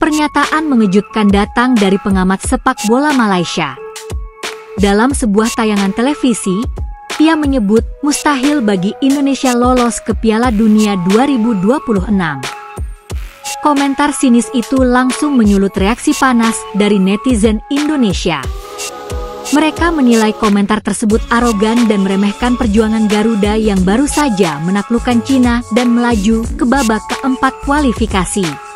Pernyataan mengejutkan datang dari pengamat sepak bola Malaysia. Dalam sebuah tayangan televisi, ia menyebut mustahil bagi Indonesia lolos ke Piala Dunia 2026. Komentar sinis itu langsung menyulut reaksi panas dari netizen Indonesia. Mereka menilai komentar tersebut arogan dan meremehkan perjuangan Garuda yang baru saja menaklukkan Cina dan melaju ke babak keempat kualifikasi.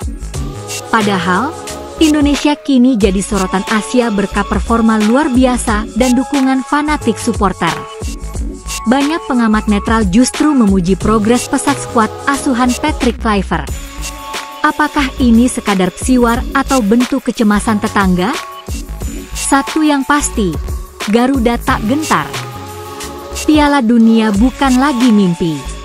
Padahal, Indonesia kini jadi sorotan Asia berkat performa luar biasa dan dukungan fanatik supporter. Banyak pengamat netral justru memuji progres pesat skuad asuhan Patrick Kluivert. Apakah ini sekadar psiwar atau bentuk kecemasan tetangga? Satu yang pasti, Garuda tak gentar. Piala Dunia bukan lagi mimpi.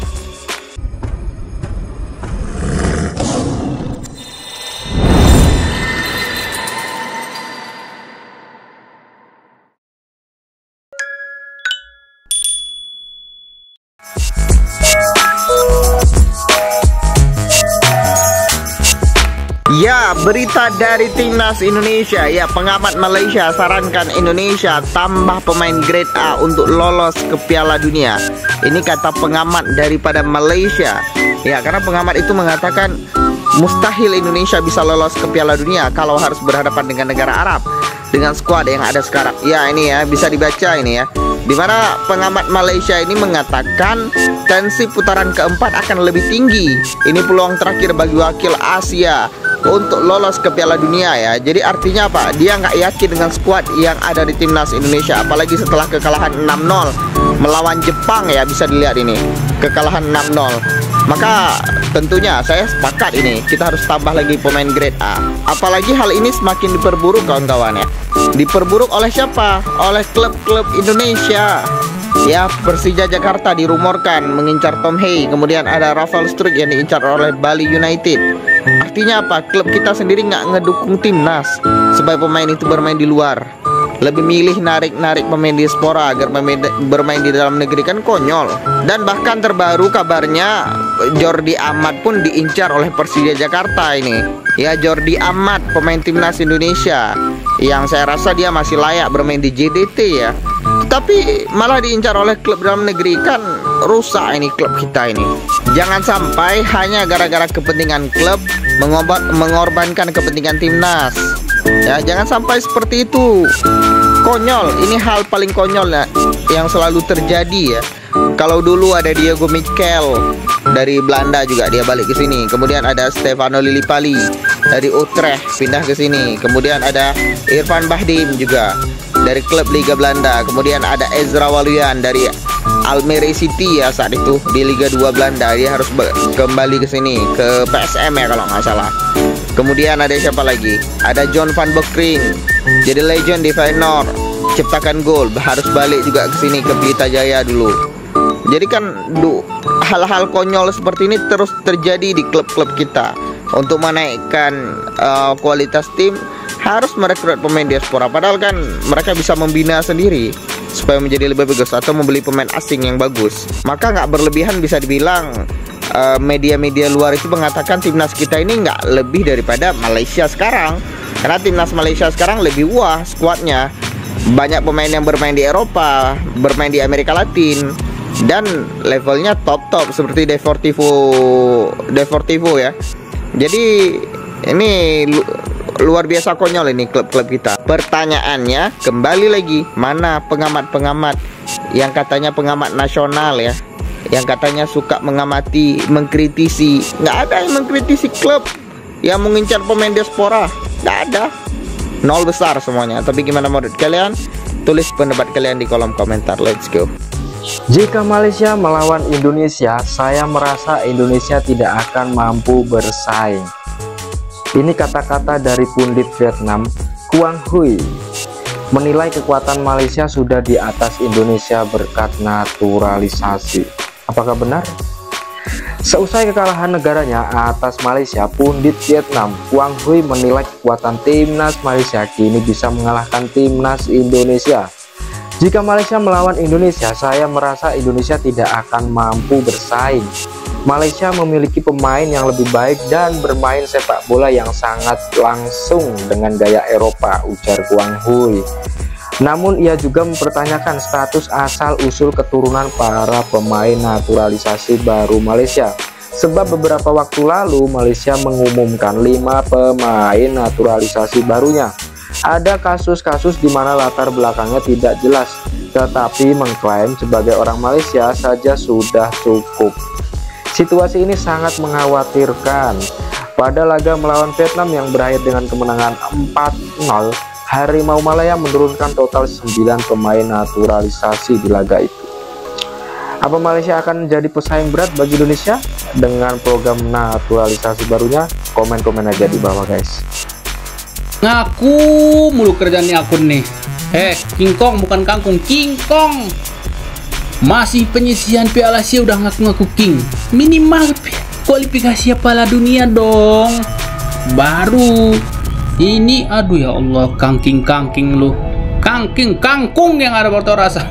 Ya, berita dari Timnas Indonesia. Ya, pengamat Malaysia sarankan Indonesia tambah pemain grade A untuk lolos ke Piala Dunia. Ini kata pengamat daripada Malaysia. Ya, karena pengamat itu mengatakan mustahil Indonesia bisa lolos ke Piala Dunia kalau harus berhadapan dengan negara Arab dengan skuad yang ada sekarang. Ya, ini ya bisa dibaca ini ya. Di mana pengamat Malaysia ini mengatakan tensi putaran keempat akan lebih tinggi. Ini peluang terakhir bagi wakil Asia untuk lolos ke Piala Dunia ya. Jadi artinya apa? Dia nggak yakin dengan skuad yang ada di Timnas Indonesia. Apalagi setelah kekalahan 6-0 melawan Jepang ya, bisa dilihat ini. Kekalahan 6-0. Maka tentunya saya sepakat ini, kita harus tambah lagi pemain grade A. Apalagi hal ini semakin diperburuk kawan-kawan ya. Diperburuk oleh siapa? Oleh klub-klub Indonesia. Ya, Persija Jakarta dirumorkan mengincar Tom Hey. Kemudian ada Rafael Struijk yang diincar oleh Bali United. Artinya apa? Klub kita sendiri nggak ngedukung timnas supaya pemain itu bermain di luar. Lebih milih narik-narik pemain diaspora agar bermain di dalam negeri, kan konyol. Dan bahkan terbaru kabarnya Jordi Amat pun diincar oleh Persija Jakarta ini. Ya, Jordi Amat pemain timnas Indonesia yang saya rasa dia masih layak bermain di JDT ya. Tapi malah diincar oleh klub dalam negeri, kan rusak ini klub kita ini. Jangan sampai hanya gara-gara kepentingan klub mengorbankan kepentingan timnas. Ya, jangan sampai seperti itu. Konyol, ini hal paling konyol ya, yang selalu terjadi ya. Kalau dulu ada Diego Michael dari Belanda juga dia balik ke sini. Kemudian ada Stefano Lillipali dari Utrecht pindah ke sini. Kemudian ada Irfan Bahdim juga dari klub Liga Belanda. Kemudian ada Ezra Waluyan dari Almere City ya saat itu di Liga 2 Belanda. Dia harus kembali ke sini, ke PSM ya kalau nggak salah. Kemudian ada siapa lagi? Ada John van Beekering, jadi legend di Feyenoord, ciptakan gol, harus balik juga ke sini ke Pelita Jaya dulu. Jadi kan hal-hal konyol seperti ini terus terjadi di klub-klub kita. Untuk menaikkan kualitas tim harus merekrut pemain diaspora. Padahal kan mereka bisa membina sendiri supaya menjadi lebih bagus atau membeli pemain asing yang bagus. Maka nggak berlebihan bisa dibilang media-media luar itu mengatakan timnas kita ini nggak lebih daripada Malaysia sekarang. Karena timnas Malaysia sekarang lebih wah skuadnya. Banyak pemain yang bermain di Eropa, bermain di Amerika Latin, dan levelnya top-top seperti Deportivo ya. Jadi ini luar biasa konyol ini klub-klub kita. Pertanyaannya kembali lagi, mana pengamat-pengamat yang katanya pengamat nasional ya, yang katanya suka mengamati, mengkritisi? Nggak ada yang mengkritisi klub yang mengincar pemain diaspora, nggak ada. Nol besar semuanya. Tapi gimana menurut kalian? Tulis pendapat kalian di kolom komentar. Let's go. Jika Malaysia melawan Indonesia, saya merasa Indonesia tidak akan mampu bersaing. Ini kata-kata dari pundit Vietnam, Quang Huy, menilai kekuatan Malaysia sudah di atas Indonesia berkat naturalisasi. Apakah benar? Seusai kekalahan negaranya atas Malaysia, pundit Vietnam Quang Huy menilai kekuatan timnas Malaysia kini bisa mengalahkan timnas Indonesia. Jika Malaysia melawan Indonesia, saya merasa Indonesia tidak akan mampu bersaing. Malaysia memiliki pemain yang lebih baik dan bermain sepak bola yang sangat langsung dengan gaya Eropa, ujar Quang Huy. Namun ia juga mempertanyakan status asal-usul keturunan para pemain naturalisasi baru Malaysia. Sebab beberapa waktu lalu Malaysia mengumumkan 5 pemain naturalisasi barunya. Ada kasus-kasus di mana latar belakangnya tidak jelas, tetapi mengklaim sebagai orang Malaysia saja sudah cukup. Situasi ini sangat mengkhawatirkan. Pada laga melawan Vietnam yang berakhir dengan kemenangan 4-0, Harimau Malaya menurunkan total 9 pemain naturalisasi di laga itu. Apa Malaysia akan menjadi pesaing berat bagi Indonesia dengan program naturalisasi barunya? Komen-komen aja di bawah guys. Ngaku mulu kerjaan akun nih. King Kong bukan kangkung, King Kong. Masih penyisihan Piala Asia udah ngaku-ngaku King. Minimal kualifikasi Piala Dunia dong. Baru ini, aduh ya Allah, kangking lu. Kangkung yang ada wortel rasa.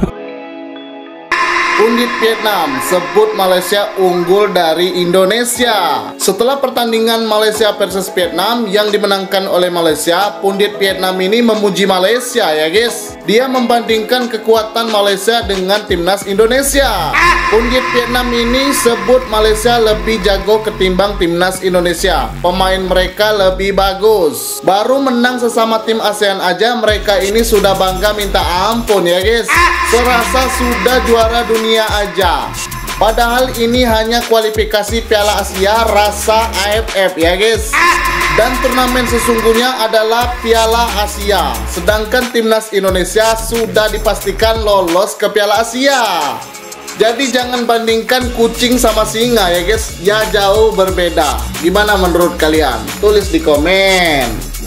Pundit Vietnam sebut Malaysia unggul dari Indonesia. Setelah pertandingan Malaysia versus Vietnam yang dimenangkan oleh Malaysia, pundit Vietnam ini memuji Malaysia ya guys. Dia membandingkan kekuatan Malaysia dengan timnas Indonesia. Pundit Vietnam ini sebut Malaysia lebih jago ketimbang timnas Indonesia. Pemain mereka lebih bagus. Baru menang sesama tim ASEAN aja mereka ini sudah bangga minta ampun ya guys. Serasa sudah juara dunia aja. Padahal ini hanya kualifikasi Piala Asia rasa AFF ya guys. Dan turnamen sesungguhnya adalah Piala Asia. Sedangkan timnas Indonesia sudah dipastikan lolos ke Piala Asia. Jadi jangan bandingkan kucing sama singa ya guys. Ya jauh berbeda. Gimana menurut kalian? Tulis di komen.